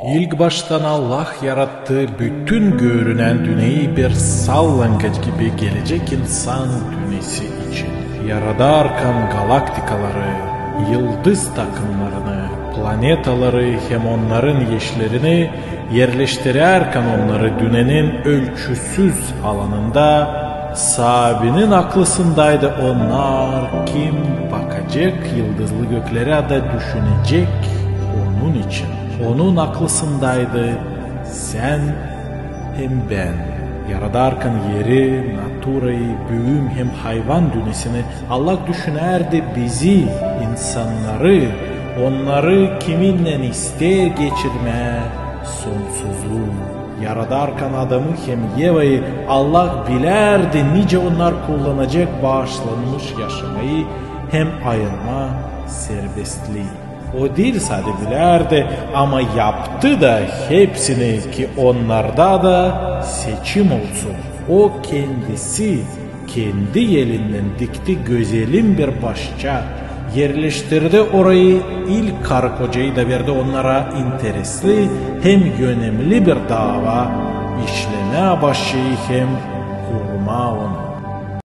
İlk baştan Allah yarattı bütün görünen dünyayı bir sallangaç gibi gelecek insan dünyası için. Yaradarken galaktikaları, yıldız takımlarını, planetaları hem onların eşlerini yerleştirirken onları dünyanın ölçüsüz alanında sahibinin aklısındaydı. Onlar kim bakacak yıldızlı göklere de düşünecek onun için. Onun aklısındaydı sen hem ben. Yaradarken yeri, naturayı, büyüm hem hayvan dünyasını Allah düşünerdi bizi, insanları, onları kiminle ister geçirme sonsuzluğu. Yaradarken adamı hem Yeva'yı Allah bilerdi nice onlar kullanacak bağışlanmış yaşamayı hem ayırma serbestliği. O değil sadece bilerdi ama yaptı da hepsini ki onlarda da seçim olsun. O kendisi kendi elinden dikti güzelim bir başça. Yerleştirdi orayı, ilk karı kocayı da verdi onlara interesli hem önemli bir dava işleme başlayı hem kurma onu.